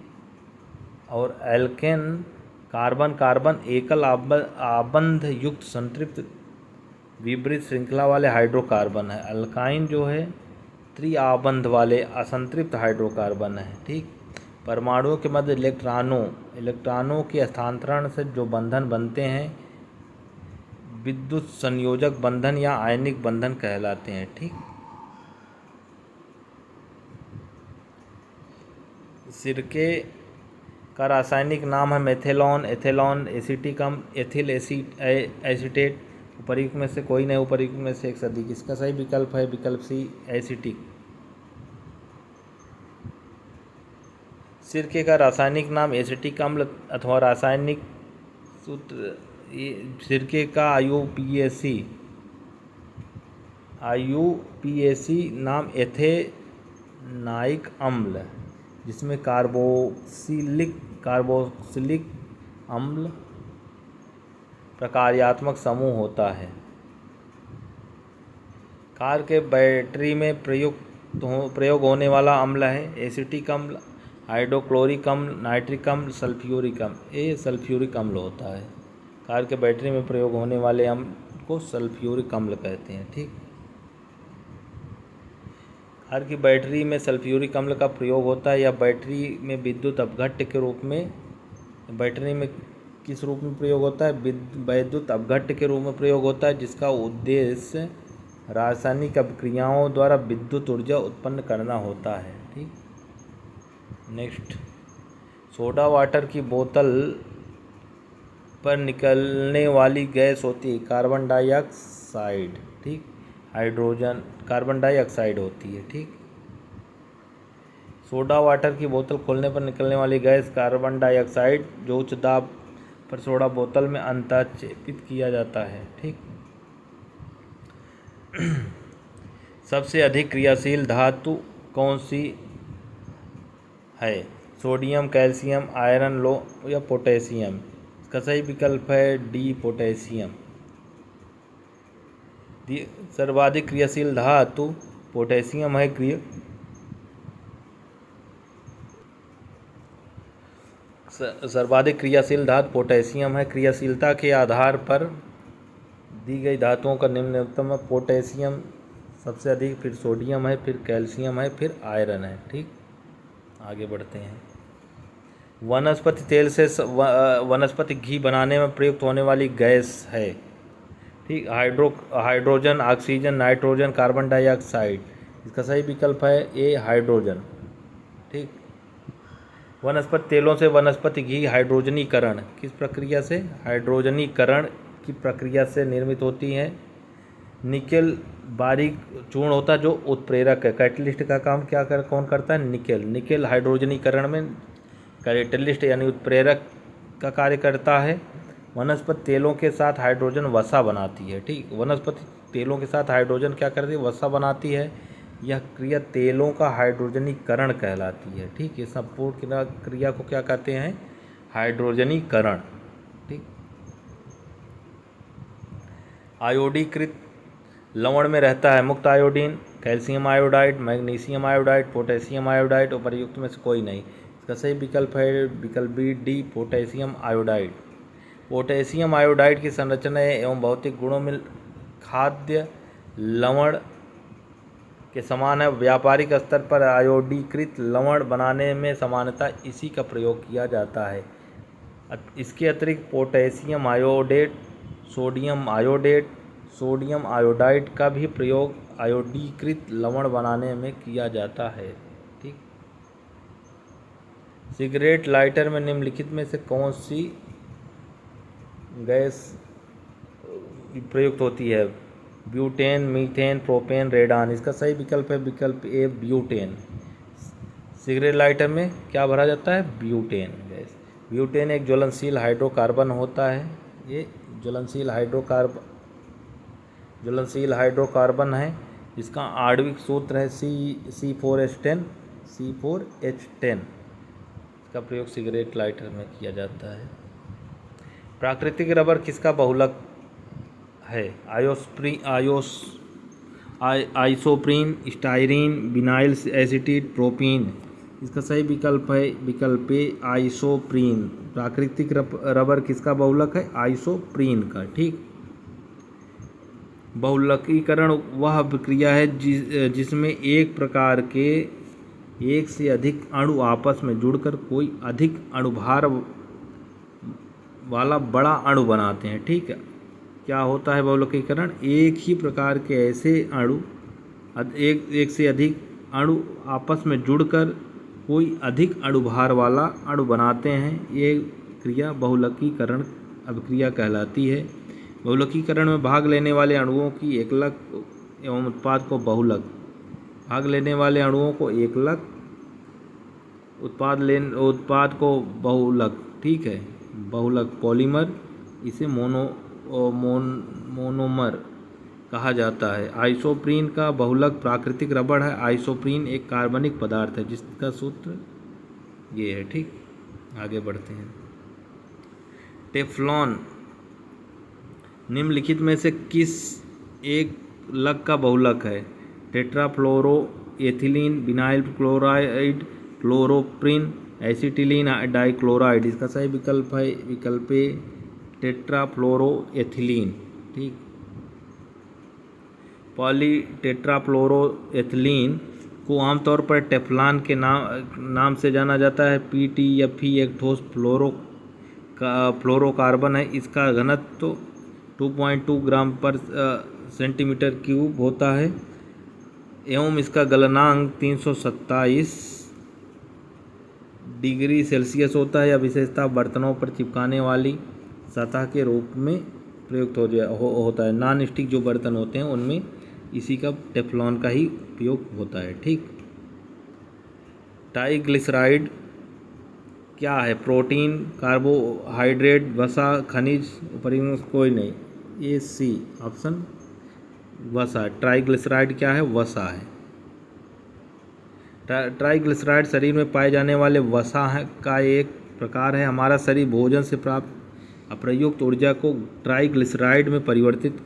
और एल्केन कार्बन कार्बन एकल आबंध युक्त संतृप्त विपरीत श्रृंखला वाले हाइड्रोकार्बन है। अल्काइन जो है त्रिआबंध वाले असंतृप्त हाइड्रोकार्बन है। ठीक, परमाणुओं के मध्य इलेक्ट्रॉनों के स्थानांतरण से जो बंधन बनते हैं विद्युत संयोजक बंधन या आयनिक बंधन कहलाते हैं। ठीक, सिरके का रासायनिक नाम है मेथेलॉन, एथेलॉन, एसिटिक अम्ल, एथिल एसीटेट। उपर्युक्त में से कोई नहीं, उपर्युक्त में से एक से अधिक। इसका सही विकल्प है विकल्प सी, एसिटिक। सिरके का रासायनिक नाम एसिटिक अम्ल अथवा रासायनिक सूत्र सिरके का IUPAC नाम एथेनाइक अम्ल, जिसमें कार्बोक्सिलिक अम्ल प्रकार्यात्मक समूह होता है। कार के बैटरी में प्रयोग होने वाला अम्ल है एसिटिक अम्ल, हाइड्रोक्लोरिक अम्ल, नाइट्रिक अम्ल, सल्फ्यूरिक अम्ल। ये सल्फ्यूरिक अम्ल होता है। कार के बैटरी में प्रयोग होने वाले अम्ल को सल्फ्यूरिक अम्ल कहते हैं। ठीक, कार की बैटरी में सल्फ्यूरिक अम्ल का प्रयोग होता है या बैटरी में विद्युत अपघट्य के रूप में। बैटरी में किस रूप में प्रयोग होता है? विद्युत अपघट्य के रूप में प्रयोग होता है, जिसका उद्देश्य रासायनिक अभिक्रियाओं द्वारा विद्युत ऊर्जा उत्पन्न करना होता है। ठीक, नेक्स्ट, सोडा वाटर की बोतल पर निकलने वाली गैस होती है कार्बन डाइऑक्साइड। ठीक, हाइड्रोजन कार्बन डाइऑक्साइड होती है। ठीक, सोडा वाटर की बोतल खोलने पर निकलने वाली गैस कार्बन डाइऑक्साइड, जो उच्च दाब पर सोडा बोतल में अंतःक्षेपित किया जाता है। ठीक, सबसे अधिक क्रियाशील धातु कौन सी है? सोडियम, कैल्शियम, आयरन, लो या पोटेशियम। इसका सही विकल्प है डी, पोटेशियम। सर्वाधिक क्रियाशील धातु पोटेशियम है। सर्वाधिक क्रियाशील धातु पोटेशियम है। क्रियाशीलता के आधार पर दी गई धातुओं का निम्नतम पोटेशियम सबसे अधिक, फिर सोडियम है, फिर कैल्शियम है, फिर आयरन है। ठीक, आगे बढ़ते हैं। वनस्पति तेल से वनस्पति घी बनाने में प्रयुक्त होने वाली गैस है। ठीक, hydrogen, oxygen, nitrogen, carbon dioxide. इसका सही विकल्प है ए, हाइड्रोजन। ठीक, वनस्पति तेलों से वनस्पति घी हाइड्रोजनीकरण किस प्रक्रिया से? हाइड्रोजनीकरण की प्रक्रिया से निर्मित होती है। निकेल बारीक चूर्ण होता है जो उत्प्रेरक है। कैटलिस्ट का काम कौन करता है? निकेल हाइड्रोजनीकरण में कैटलिस्ट यानी उत्प्रेरक का कार्य करता है। वनस्पति तेलों के साथ हाइड्रोजन वसा बनाती है। ठीक, वनस्पति तेलों के साथ हाइड्रोजन क्या करती है? वसा बनाती है। यह क्रिया तेलों का हाइड्रोजनीकरण कहलाती है। ठीक, ये संपूर्ण क्रिया को क्या कहते हैं? हाइड्रोजनीकरण। ठीक, आयोडीकृत लवण में रहता है मुक्त iodine, calcium iodide, magnesium iodide, potassium iodide. उपर्युक्त में से कोई नहीं। इसका सही विकल्प है विकल्प B, D, potassium iodide. Potassium iodide की संरचना एवं भौतिक गुणों में खाद्य लवण के समान है। व्यापारिक स्तर पर आयोडीकृत लवण बनाने में सामान्यतः इसी का प्रयोग किया जाता है। इसके अतिरिक्त potassium iodate, sodium iodate, sodium iodide का भी प्रयोग आयोडीकृत लवण बनाने में किया जाता है। ठीक, सिगरेट लाइटर में निम्नलिखित में से कौन सी गैस प्रयुक्त होती है? Butane, methane, propane, radon. इसका सही विकल्प है विकल्प ए, ब्यूटेन। सिगरेट लाइटर में क्या भरा जाता है? Butane gas. ब्यूटेन एक ज्वलनशील हाइड्रोकार्बन होता है। ये ज्वलनशील हाइड्रोकार्बन है। इसका आणविक सूत्र है C4H10। इसका प्रयोग सिगरेट लाइटर में किया जाता है। प्राकृतिक रबर किसका बहुलक है? Isoprene, styrene, vinyl acetate, propene. इसका सही विकल्प है विकल्प ए, आइसोप्रीन। प्राकृतिक रबर किसका बहुलक है? आइसोप्रीन का। ठीक, बहुलकीकरण वह प्रक्रिया है जिसमें एक प्रकार के एक से अधिक अणु आपस में जुड़कर कोई अधिक अणुभार वाला बड़ा अणु बनाते हैं। ठीक है, क्या होता है बहुलकीकरण? एक ही प्रकार के ऐसे अणु एक से अधिक अणु आपस में जुड़कर कोई अधिक अणुभार वाला अणु बनाते हैं। ये क्रिया बहुलकीकरण अभिक्रिया कहलाती है। बहुलकीकरण में भाग लेने वाले अणुओं की एकलक एवं उत्पाद को बहुलक, भाग लेने वाले अणुओं को एकलक, उत्पाद को बहुलक, ठीक है, बहुलक पॉलीमर, इसे मोनोमर कहा जाता है। आइसोप्रीन का बहुलक प्राकृतिक रबड़ है। आइसोप्रीन एक कार्बनिक पदार्थ है जिसका सूत्र ये है, ठीक। आगे बढ़ते हैं। टेफ्लॉन निम्नलिखित में से किस एक लक का बहुलक है? Tetrafluoro ethylene, vinyl chloride, chloroprene, acetylene dichloride. इसका सही विकल्प है विकल्प ए टेट्राफ्लोरो एथिलीन, ठीक। पॉली टेट्राफ्लोरो एथिलीन को आमतौर पर टेफ्लॉन के नाम से जाना जाता है। PTFE एक ठोस फ्लोरोकार्बन है। इसका घनत्व 2.2 ग्राम पर सेंटीमीटर क्यूब होता है एवं इसका गलनांक 327 डिग्री सेल्सियस होता है। यह विशेषता बर्तनों पर चिपकाने वाली सतह के रूप में प्रयुक्त होता है। नॉन स्टिक जो बर्तन होते हैं उनमें इसी का टेफ्लॉन का ही उपयोग होता है, ठीक। ट्राइग्लिसराइड क्या है? प्रोटीन, कार्बोहाइड्रेट, वसा, खनिज, उपरिंग कोई नहीं। ये सी ऑप्शन वसा। ट्राइग्लिसराइड क्या है? वसा है। ट्राइग्लिसराइड शरीर में पाए जाने वाले वसा का एक प्रकार है। हमारा शरीर भोजन से प्राप्त अप्रयुक्त ऊर्जा को ट्राइग्लिसराइड में परिवर्तित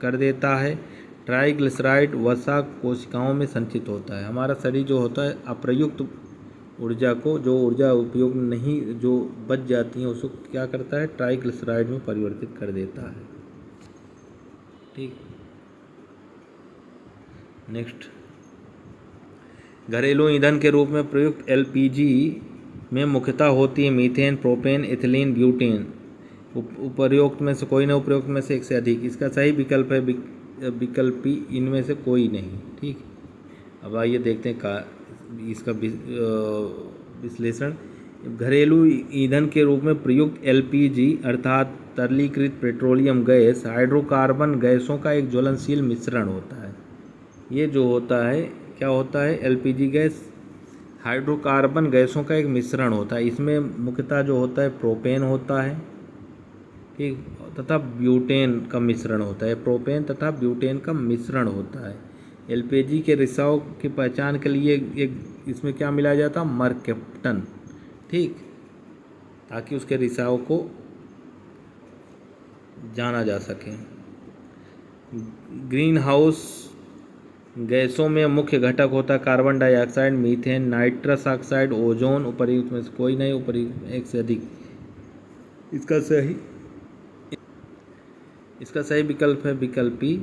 कर देता है। ट्राइग्लिसराइड वसा कोशिकाओं में संचित होता है। हमारा शरीर जो होता है अप्रयुक्त ऊर्जा को, जो ऊर्जा उपयोग नहीं, जो बच जाती है, उसको क्या करता है? ट्राइग्लिसराइड में परिवर्तित कर देता है, ठीक। नेक्स्ट, घरेलू ईंधन के रूप में प्रयुक्त LPG में मुख्यतः होती है मीथेन, प्रोपेन, एथिलीन, ब्यूटेन। उपर्युक्त में से कोई नहीं, उपयुक्त में से एक से अधिक। इसका सही विकल्प है विकल्पी इनमें से कोई नहीं, ठीक। अब आइए देखते हैं इसका विश्लेषण। घरेलू ईंधन के रूप में प्रयुक्त LPG अर्थात तरलीकृत पेट्रोलियम गैस हाइड्रोकार्बन गैसों का एक ज्वलनशील मिश्रण होता है। ये जो होता है क्या होता है? LPG गैस हाइड्रोकार्बन गैसों का एक मिश्रण होता है। इसमें मुख्यतः जो होता है प्रोपेन होता है, ठीक, तथा ब्यूटेन का मिश्रण होता है। प्रोपेन तथा ब्यूटेन का मिश्रण होता है। LPG के रिसाव की पहचान के लिए एक इसमें क्या मिलाया जाता है? मरकेप्टन, ठीक, ताकि उसके रिसाव को जाना जा सके। ग्रीन हाउस गैसों में मुख्य घटक होता है carbon dioxide, methane, nitrous oxide, ozone. उपर्युक्त में से कोई नहीं, उपर्युक्त एक से अधिक। इसका सही विकल्प है विकल्पी,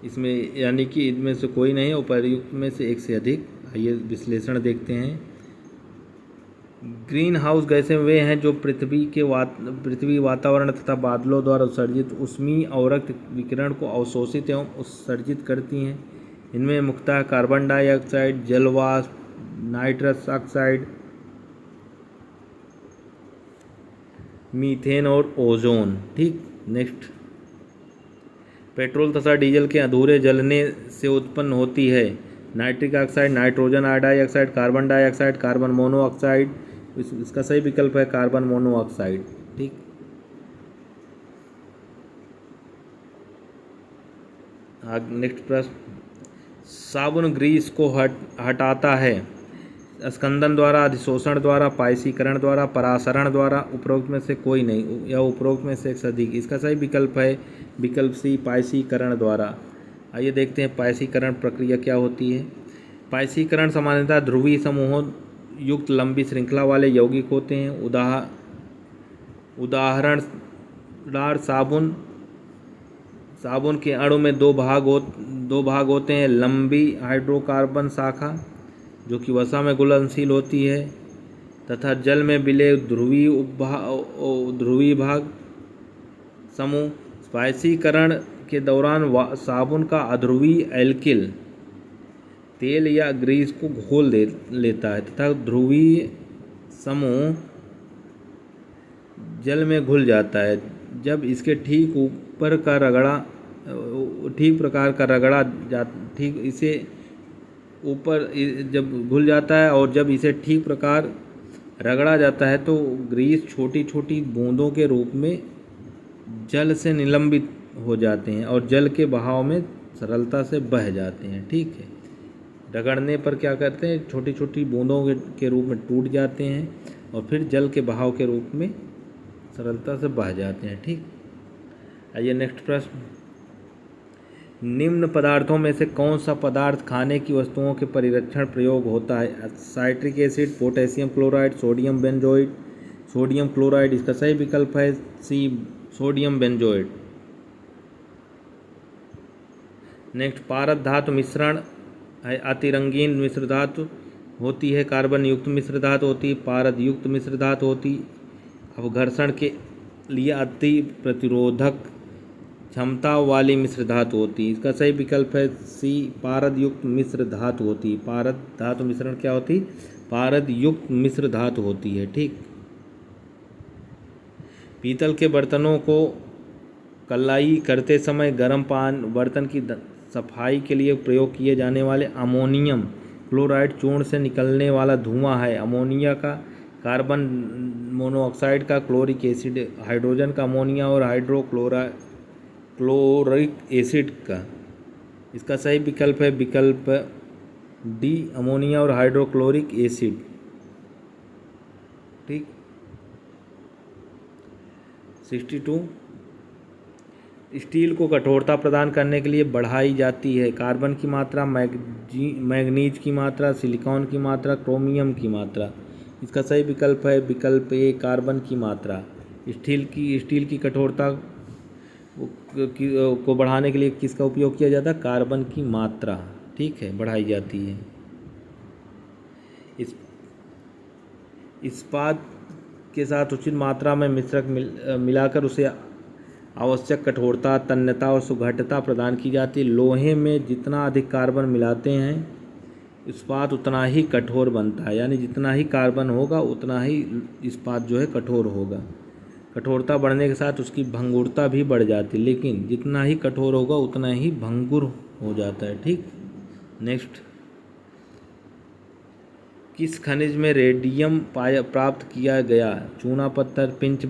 इसमें यानी कि इनमें से कोई नहीं है, उपर्युक्त में से एक से अधिक। आइए विश्लेषण देखते हैं। ग्रीन हाउस गैसें वे हैं जो पृथ्वी वातावरण तथा बादलों द्वारा उत्सर्जित ऊष्मीय अवरक्त विकिरण को अवशोषित एवं उत्सर्जित करती हैं। इनमें मुख्यतः कार्बन डाइऑक्साइड, जलवाष्प, नाइट्रस ऑक्साइड, मीथेन और ओजोन, ठीक। नेक्स्ट, पेट्रोल तथा डीजल के अधूरे जलने से उत्पन्न होती है nitric oxide, nitrogen dioxide, carbon dioxide, carbon monoxide. इसका सही विकल्प है कार्बन मोनोऑक्साइड, ठीक। नेक्स्ट प्रश्न, साबुन ग्रीस को हटाता है स्कंदन द्वारा, अधिशोषण द्वारा, पायसीकरण द्वारा, परासरण द्वारा। उपरोक्त में से कोई नहीं या उपरोक्त में से एक से अधिक। इसका सही विकल्प है विकल्प सी पायसीकरण द्वारा। आइए देखते हैं पायसीकरण प्रक्रिया क्या होती है। पायसीकरण सामान्यतः ध्रुवीय समूहों युक्त लंबी श्रृंखला वाले यौगिक होते हैं। उदाहरण साबुन के अणु में दो भाग होते हैं। लंबी हाइड्रोकार्बन शाखा जो कि वसा में घुलनशील होती है तथा जल में विलय ध्रुवीय भाग। समूह स्पाइसीकरण के दौरान साबुन का अध्रुवीय एल्किल तेल या ग्रीस को घोल दे लेता है तथा ध्रुवीय समूह जल में घुल जाता है। जब इसके ठीक प्रकार का रगड़ा ठीक इसे ऊपर जब घुल जाता है और जब इसे ठीक प्रकार रगड़ा जाता है तो ग्रीस छोटी छोटी बूंदों के रूप में जल से निलंबित हो जाते हैं और जल के बहाव में सरलता से बह जाते हैं। ठीक है, रगड़ने पर क्या करते हैं, छोटी छोटी बूंदों के रूप में टूट जाते हैं और फिर जल के बहाव के रूप में सरलता से बह जाते हैं। ठीक, आइए नेक्स्ट प्रश्न। निम्न पदार्थों में से कौन सा पदार्थ खाने की वस्तुओं के परिरक्षण प्रयोग होता है? Citric acid, potassium chloride, sodium benzoate, sodium chloride. इसका सही विकल्प है सी, सोडियम बेंजोइड। नेक्स्ट, पारद धातु मिश्रण है अति रंगीन मिश्र धातु होती है, कार्बन युक्त मिश्र धातु होती है, पारद युक्त मिश्र धातु होती, अपघर्षण के लिए अति प्रतिरोधक क्षमता वाली मिश्र धातु होती है। इसका सही विकल्प है सी, पारद युक्त मिश्र धातु होती है। पारद धातु मिश्रण क्या होती? पारद युक्त मिश्र धातु होती है। ठीक, पीतल के बर्तनों को कलाई करते समय गर्म बर्तन की सफाई के लिए प्रयोग किए जाने वाले अमोनियम क्लोराइड चूर्ण से निकलने वाला धुआं है अमोनिया का, कार्बन मोनोऑक्साइड का, क्लोरिक एसिड, हाइड्रोजन का अमोनिया और क्लोरिक एसिड का। इसका सही विकल्प है विकल्प डी, अमोनिया और हाइड्रोक्लोरिक एसिड। ठीक, 62, स्टील को कठोरता प्रदान करने के लिए बढ़ाई जाती है कार्बन की मात्रा, मैग्नीज की मात्रा, सिलिकॉन की मात्रा, क्रोमियम की मात्रा। इसका सही विकल्प है विकल्प ए, कार्बन की मात्रा। स्टील की कठोरता को बढ़ाने के लिए किसका उपयोग किया जाता है? कार्बन की मात्रा। ठीक है, बढ़ाई जाती है। इस्पात के साथ उचित मात्रा में मिश्रक मिलाकर उसे आवश्यक कठोरता, तन्यता और सुघट्यता प्रदान की जाती है। लोहे में जितना अधिक कार्बन मिलाते हैं इस्पात उतना ही कठोर बनता है, यानी जितना ही कार्बन होगा उतना ही इस्पात जो है कठोर होगा। कठोरता बढ़ने के साथ उसकी भंगुरता भी बढ़ जाती है, लेकिन जितना ही कठोर होगा उतना ही भंगुर हो जाता है। ठीक, नेक्स्ट, किस खनिज में रेडियम प्राप्त किया गया? चूना पत्थर, पिच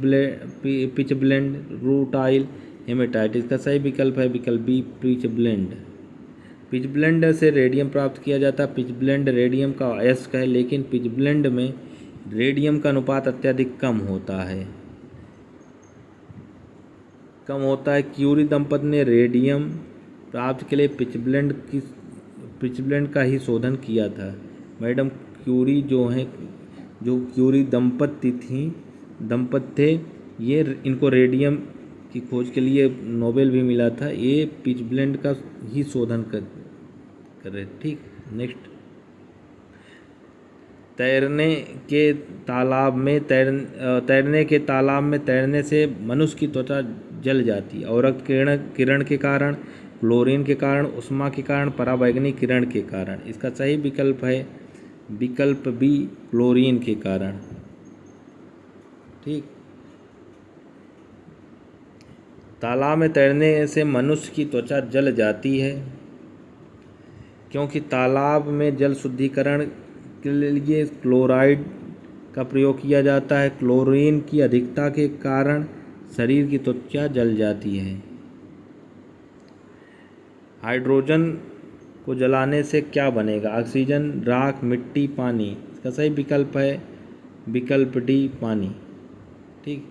ब्लेंड, रूटाइल, हेमेटाइट। इसका सही विकल्प है विकल्प B, pitchblende. Pitchblende से रेडियम प्राप्त किया जाता है। पिच ब्लेंड रेडियम का अयस्क है, लेकिन पिच ब्लेंड में रेडियम का अनुपात अत्यधिक कम होता है। क्यूरी दंपति ने रेडियम प्राप्ति के लिए पिच ब्लेंड का ही शोधन किया था। मैडम क्यूरी जो क्यूरी दंपति थे, ये इनको रेडियम की खोज के लिए नोबेल भी मिला था। ये पिच ब्लेंड का ही शोधन कर रहे। ठीक, नेक्स्ट, तैरने के तालाब में तैरने से मनुष्य की त्वचा जल जाती है। और किरण के कारण, क्लोरीन के कारण, उष्मा के कारण, पराबैंगनी किरण के कारण। इसका सही विकल्प है विकल्प बी, क्लोरीन के कारण। ठीक, तालाब में तैरने से मनुष्य की त्वचा जल जाती है क्योंकि तालाब में जल शुद्धिकरण के लिए क्लोराइड का प्रयोग किया जाता है। क्लोरीन की अधिकता के कारण शरीर की त्वचा जल जाती है। हाइड्रोजन को जलाने से क्या बनेगा? ऑक्सीजन, राख, मिट्टी, पानी। इसका सही विकल्प है विकल्प डी, पानी। ठीक,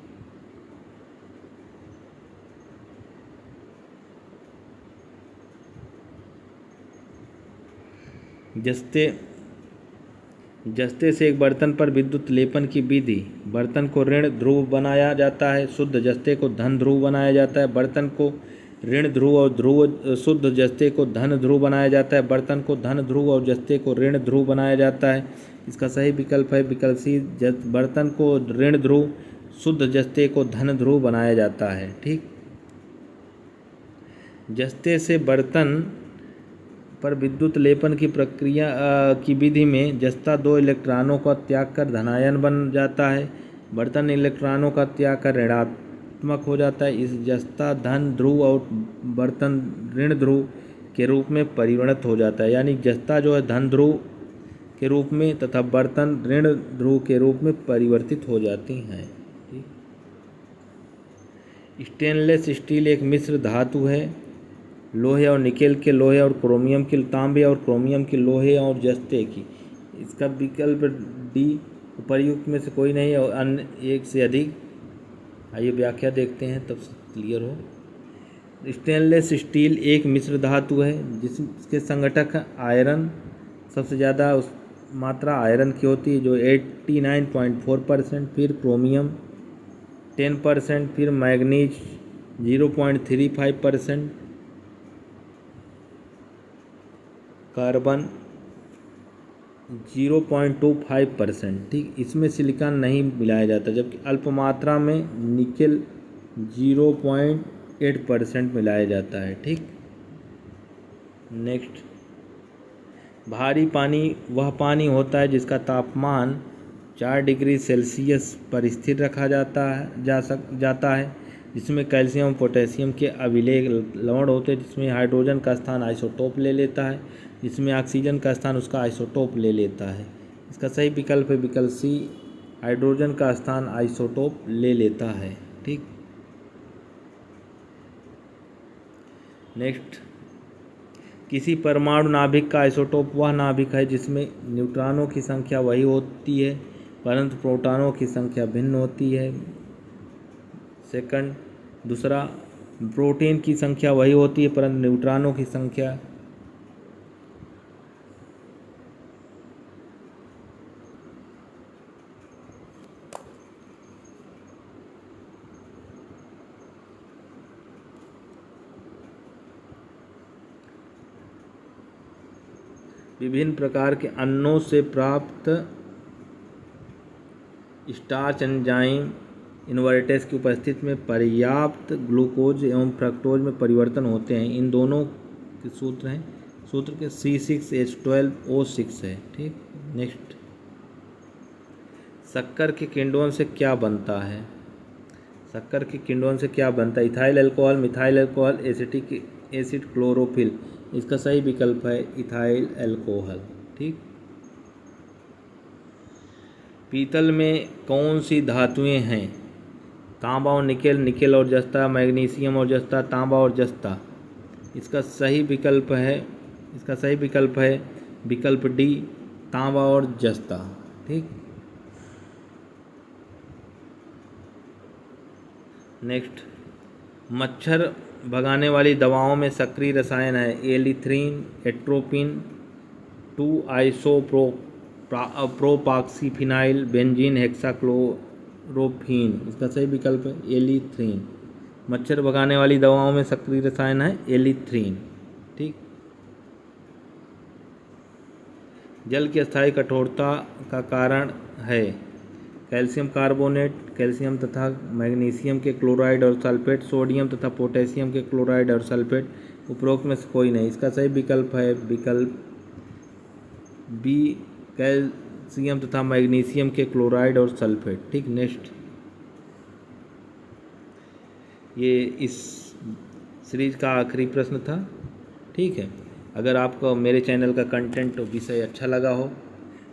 जस्ते से एक बर्तन पर विद्युत लेपन की विधि। बर्तन को ऋण ध्रुव बनाया जाता है, शुद्ध जस्ते को धन ध्रुव बनाया जाता है। बर्तन को ऋण ध्रुव और शुद्ध जस्ते को धन ध्रुव बनाया जाता है। बर्तन को धन ध्रुव और जस्ते को ऋण ध्रुव बनाया जाता है। इसका सही विकल्प है विकल्प सी, बर्तन को ऋण ध्रुव, शुद्ध जस्ते को धन ध्रुव बनाया जाता है। ठीक, जस्ते से बर्तन पर विद्युत लेपन की प्रक्रिया की विधि में जस्ता दो इलेक्ट्रॉनों का त्याग कर धनायन बन जाता है। बर्तन इलेक्ट्रॉनों का त्याग कर ऋणात्मक हो जाता है। इस जस्ता धन ध्रुव और बर्तन ऋण ध्रुव के रूप में परिवर्तित हो जाता है। यानी जस्ता जो है धन ध्रुव के रूप में तथा बर्तन ऋण ध्रुव के रूप में परिवर्तित हो जाती हैं। स्टेनलेस स्टील एक मिश्र धातु है। लोहे और निकेल के, लोहे और क्रोमियम की, तांबे और क्रोमियम की, लोहे और जस्ते की। इसका विकल्प डी उपर्युक्त में से कोई नहीं और अन्य एक से अधिक। आइए व्याख्या देखते हैं तब क्लियर हो। स्टेनलेस स्टील एक मिश्र धातु है जिसके संगठक आयरन सबसे ज़्यादा मात्रा आयरन की होती है जो 89.4%, फिर क्रोमियम 10%, फिर मैग्नीज 0.35%, कार्बन 0.25%। ठीक, इसमें सिलिकॉन नहीं मिलाया जाता। जबकि अल्प मात्रा में निकेल 0.8% मिलाया जाता है। ठीक, नेक्स्ट, भारी पानी वह पानी होता है जिसका तापमान 4 डिग्री सेल्सियस पर स्थिर रखा जाता है जिसमें कैल्शियम और पोटेशियम के अभिलेख लवण होते हैं, जिसमें हाइड्रोजन का स्थान आइसोटोप ले लेता है, जिसमें ऑक्सीजन का स्थान उसका आइसोटोप ले लेता है। इसका सही विकल्प है विकल्प सी, हाइड्रोजन का स्थान आइसोटोप ले लेता है। ठीक, नेक्स्ट, किसी परमाणु नाभिक का आइसोटोप वह नाभिक है जिसमें न्यूट्रॉनों की संख्या वही होती है परंतु प्रोटॉनों की संख्या भिन्न होती है। सेकंड, दूसरा, प्रोटीन की संख्या वही होती है परंतु न्यूट्रॉनों की संख्या विभिन्न प्रकार के अन्नों से प्राप्त स्टार्च एंजाइम इन्वर्टेस की उपस्थिति में पर्याप्त ग्लूकोज एवं फ्रक्टोज में परिवर्तन होते हैं। इन दोनों के सूत्र के C6H12O6 है। ठीक, नेक्स्ट, शक्कर के किण्वन से क्या बनता है? शक्कर के किण्वन से क्या बनता है? Ethyl alcohol, methyl alcohol, acetic acid, chlorophyll. इसका सही विकल्प है इथाइल अल्कोहल। ठीक, पीतल में कौन सी धातुएं हैं? तांबा और निकेल, निकेल और जस्ता, मैग्नीशियम और जस्ता, तांबा और जस्ता। इसका सही विकल्प है विकल्प डी, तांबा और जस्ता। ठीक, नेक्स्ट, मच्छर भगाने वाली दवाओं में सक्रिय रसायन है एलिथ्रीन, एट्रोपिन, 2-आइसोप्रोपाक्सीफिनाइल बेंजीन, हेक्साक्लोरोफीन। इसका सही विकल्प है एलिथ्रीन। मच्छर भगाने वाली दवाओं में सक्रिय रसायन है एलिथ्रीन। ठीक, जल की अस्थायी कठोरता का कारण है कैल्शियम कार्बोनेट, कैल्शियम तथा मैग्नीशियम के क्लोराइड और सल्फेट, सोडियम तथा पोटेशियम के क्लोराइड और सल्फेट। उपरोक्त में से कोई नहीं। इसका सही विकल्प है विकल्प बी, कैल्शियम तथा मैग्नीशियम के क्लोराइड और सल्फेट। ठीक, नेक्स्ट, ये इस सीरीज का आखिरी प्रश्न था। ठीक है, अगर आपको मेरे चैनल का कंटेंट और विषय अच्छा लगा हो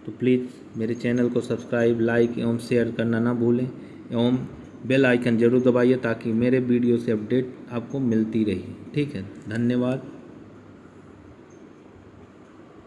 तो प्लीज़ मेरे चैनल को सब्सक्राइब, लाइक एवं शेयर करना ना भूलें एवं बेल आइकन ज़रूर दबाइए ताकि मेरे वीडियो से अपडेट आपको मिलती रही। ठीक है, धन्यवाद।